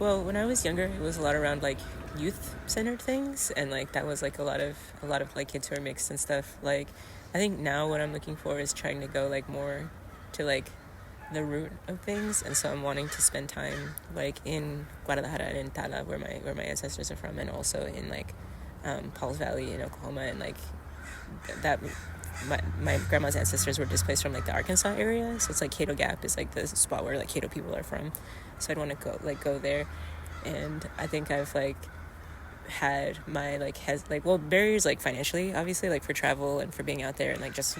Well, when I was younger, it was a lot around like youth-centered things, and like that was like a lot of like kids who are mixed and stuff. Like, I think now what I'm looking for is trying to go like more to like the root of things, and so I'm wanting to spend time like in Guadalajara and in Tala, where my ancestors are from, and also in like Pauls Valley in Oklahoma, and like that. My grandma's ancestors were displaced from like the Arkansas area, so it's like Cato Gap is like the spot where like Cato people are from. So I'd want to go there, and I think I've like had my like barriers like financially, obviously, like for travel and for being out there, and like just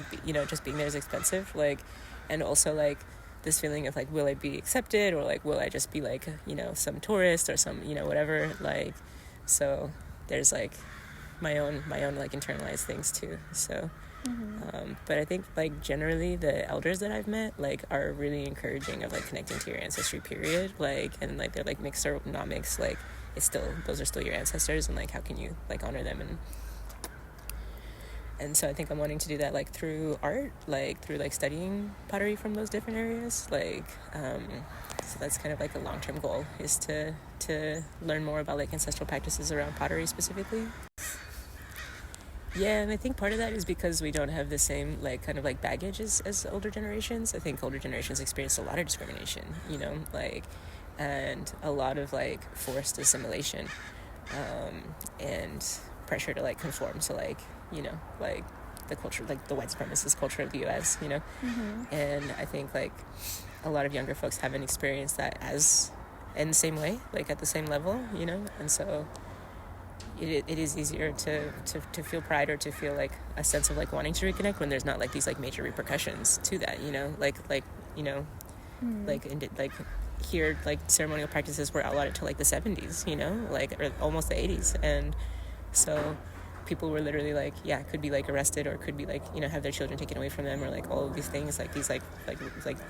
just being there is expensive, like, and also like this feeling of like, will I be accepted, or like will I just be like some tourist or some whatever, like, so there's like my own like internalized things too. So but I think like generally the elders that I've met like are really encouraging of like connecting to your ancestry period, like, and like they're like mixed or not mixed, like it's still, those are still your ancestors, and like how can you like honor them, and so I think I'm wanting to do that like through art, like through like studying pottery from those different areas, like so that's kind of like a long-term goal, is to learn more about like ancestral practices around pottery specifically. Yeah, and I think part of that is because we don't have the same like kind of like baggage as older generations. I think older generations experienced a lot of discrimination, like, and a lot of like forced assimilation, and pressure to like conform to like like the culture, like the white supremacist culture of the U.S. And I think like a lot of younger folks haven't experienced that as in the same way, like at the same level, and so it is easier to feel pride, or to feel like a sense of like wanting to reconnect when there's not like these like major repercussions to that, like like here, like ceremonial practices were outlawed until like the 70s, like, or almost the 80s, and so people were literally like, yeah, could be like arrested, or could be like have their children taken away from them, or like all of these things, like these like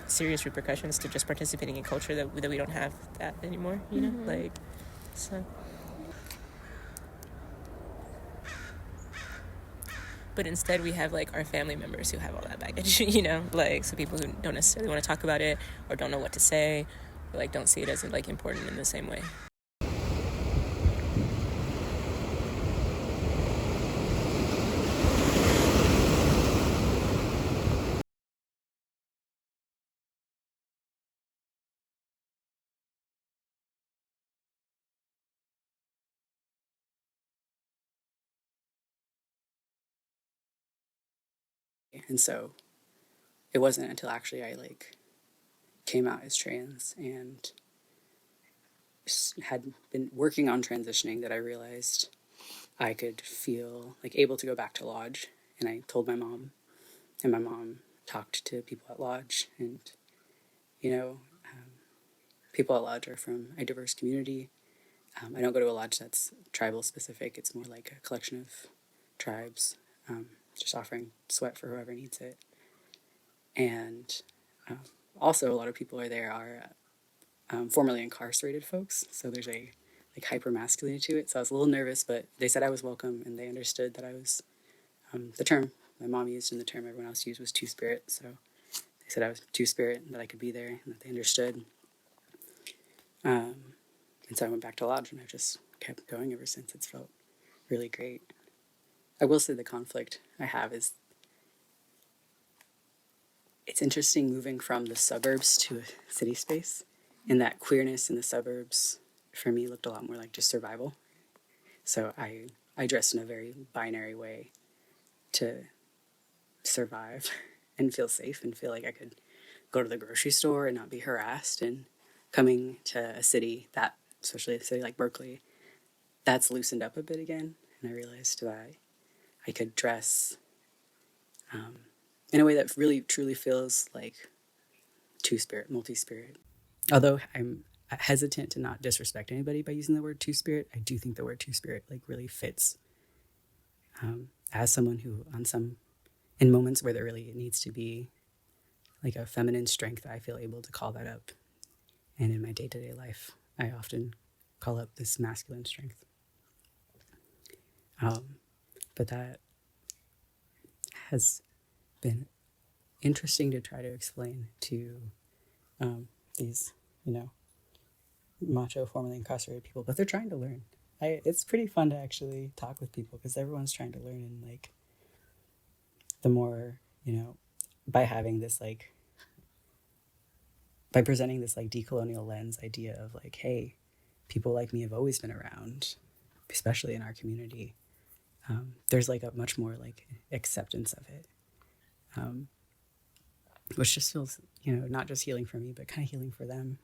serious repercussions to just participating in culture that we don't have that anymore, like, so. But instead we have like our family members who have all that baggage, like, so people who don't necessarily want to talk about it, or don't know what to say, or like don't see it as like important in the same way. And so it wasn't until actually I like came out as trans and had been working on transitioning that I realized I could feel like able to go back to Lodge. And I told my mom, and my mom talked to people at Lodge, and you know, people at Lodge are from a diverse community. I don't go to a lodge that's tribal specific. It's more like a collection of tribes, just offering sweat for whoever needs it. And also, a lot of people are there are formerly incarcerated folks. So there's a like hyper masculinity to it. So I was a little nervous, but they said I was welcome, and they understood that I was the term my mom used and the term everyone else used was two spirit. So they said I was two spirit, and that I could be there, and that they understood. And so I went back to Lodge, and I've just kept going ever since. It's felt really great. I will say the conflict I have is it's interesting moving from the suburbs to a city space, and that queerness in the suburbs for me looked a lot more like just survival. So I dressed in a very binary way to survive and feel safe and feel like I could go to the grocery store and not be harassed. And coming to a city that, especially a city like Berkeley, that's loosened up a bit again. And I realized that I could dress in a way that really truly feels like two spirit, multi spirit. Although I'm hesitant to not disrespect anybody by using the word two spirit, I do think the word two spirit like really fits as someone who on some in moments where there really needs to be like a feminine strength, I feel able to call that up. And in my day-to-day life, I often call up this masculine strength. But that has been interesting to try to explain to these, macho, formerly incarcerated people, but they're trying to learn. It's pretty fun to actually talk with people because everyone's trying to learn, and like the more, by having this like by presenting this like decolonial lens idea of like, hey, people like me have always been around, especially in our community. There's like a much more like acceptance of it, which just feels, not just healing for me, but kind of healing for them.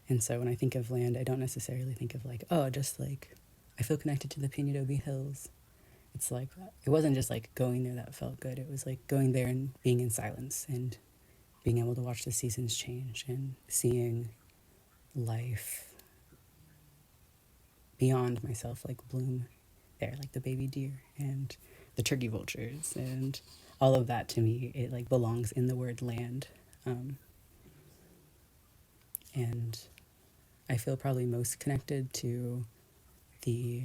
And so when I think of land, I don't necessarily think of like, oh, just like I feel connected to the Peñadobe Hills. It's like, it wasn't just like going there that felt good. It was like going there and being in silence and being able to watch the seasons change and seeing life beyond myself like bloom there, like the baby deer and the turkey vultures and all of that. To me, it like belongs in the word land. And I feel probably most connected to the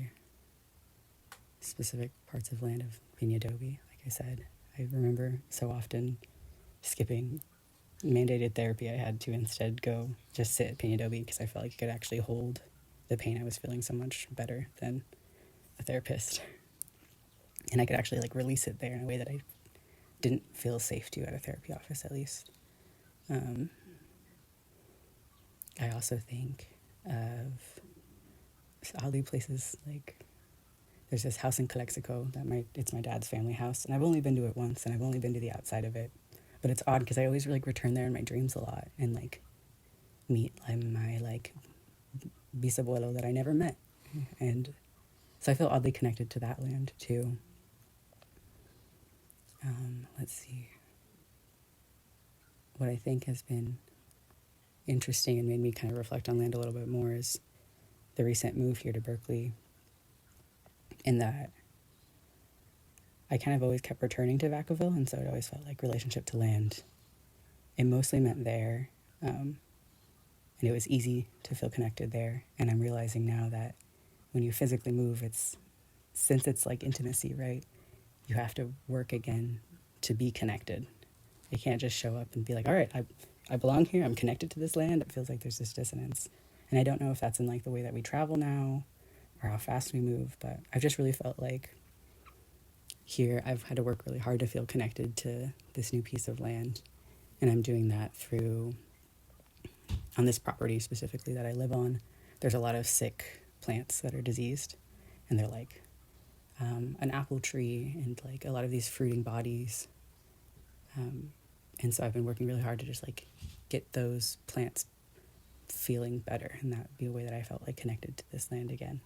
specific parts of land of Peñadobe. Like I said, I remember so often skipping mandated therapy. I had to instead go just sit at Peñadobe because I felt like it could actually hold the pain I was feeling so much better than a therapist. And I could actually like release it there in a way that I didn't feel safe to at a therapy office, at least. I also think of oddly places like there's this house in Calexico that it's my dad's family house, and I've only been to it once, and I've only been to the outside of it, but it's odd because I always like return there in my dreams a lot and like meet my like bisabuelo that I never met, and so I feel oddly connected to that land too. Let's see. What I think has been interesting and made me kind of reflect on land a little bit more is the recent move here to Berkeley, in that I kind of always kept returning to Vacaville, and so it always felt like relationship to land. It mostly meant there, and it was easy to feel connected there. And I'm realizing now that when you physically move, since it's like intimacy, right? You have to work again to be connected. You can't just show up and be like, all right, I belong here. I'm connected to this land. It feels like there's this dissonance. And I don't know if that's in like the way that we travel now or how fast we move, but I've just really felt like here I've had to work really hard to feel connected to this new piece of land. And I'm doing that on this property specifically that I live on, there's a lot of sick plants that are diseased. And they're like an apple tree and like a lot of these fruiting bodies. And so I've been working really hard to just like get those plants feeling better, and that would be a way that I felt like connected to this land again.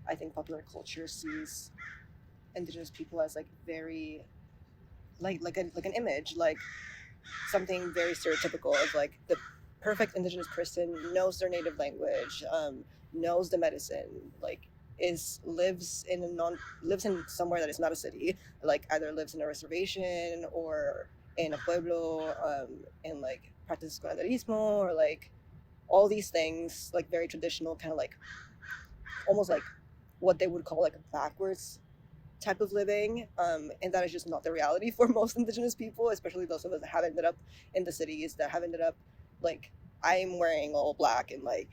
I think popular culture sees indigenous people as like very like an image, like something very stereotypical of like the perfect indigenous person knows their native language, knows the medicine, like lives in somewhere that is not a city, like either lives in a reservation or in a pueblo, and like practices ganaderismo or like all these things, like very traditional, kind of like almost like what they would call like a backwards type of living, and that is just not the reality for most indigenous people, especially those of us that have ended up in the cities, that have ended up like I'm wearing all black and like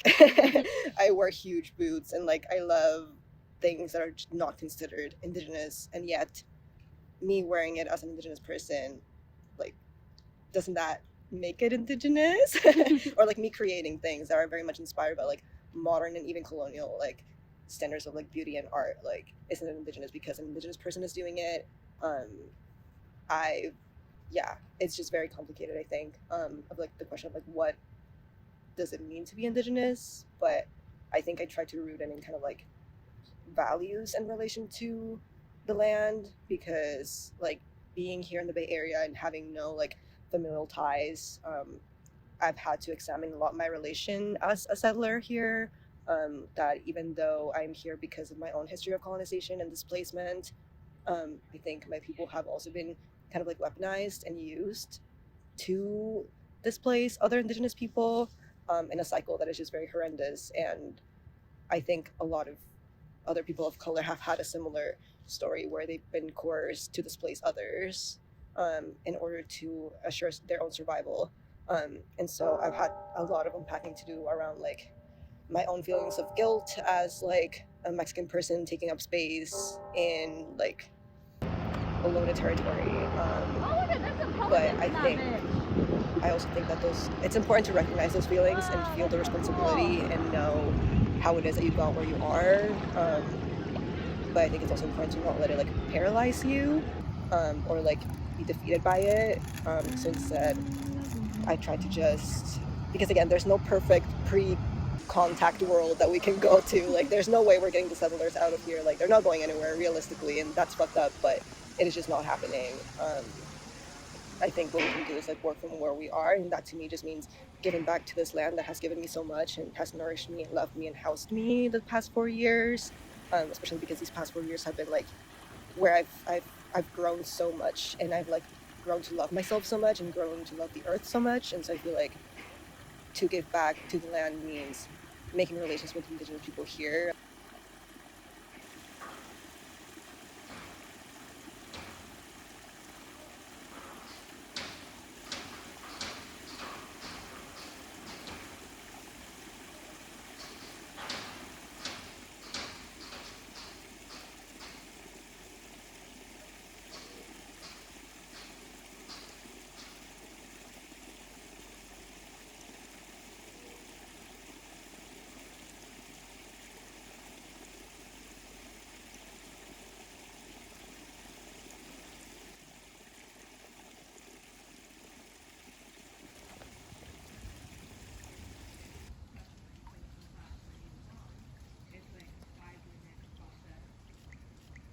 I wear huge boots and like I love things that are not considered indigenous, and yet me wearing it as an indigenous person, like, doesn't that make it indigenous? Or like me creating things that are very much inspired by like modern and even colonial like standards of like beauty and art, like isn't it indigenous because an indigenous person is doing it? I Yeah, it's just very complicated, I think, of like the question of like what does it mean to be indigenous, but I think I try to root it in kind of like values in relation to the land, because like being here in the Bay Area and having no like familial ties, I've had to examine a lot my relation as a settler here, That even though I'm here because of my own history of colonization and displacement, I think my people have also been kind of like weaponized and used to displace other indigenous people, in a cycle that is just very horrendous. And I think a lot of other people of color have had a similar story where they've been coerced to displace others, in order to assure their own survival. And so I've had a lot of unpacking to do around like my own feelings of guilt as like a Mexican person taking up space in like Ohlone territory. But I also think that it's important to recognize those feelings and feel the responsibility and know how it is that you got where you are. But I think it's also important to not let it like paralyze you, or like be defeated by it. So instead, I try to just, because again, there's no perfect pre-contact world that we can go to. Like, there's no way we're getting the settlers out of here. Like, they're not going anywhere realistically, and that's fucked up. But it is just not happening. I think what we can do is like work from where we are, and that to me just means giving back to this land that has given me so much and has nourished me and loved me and housed me the past 4 years. Especially because these past 4 years have been like where I've grown so much, and I've like grown to love myself so much and grown to love the earth so much. And so I feel like to give back to the land means making relations with indigenous people here.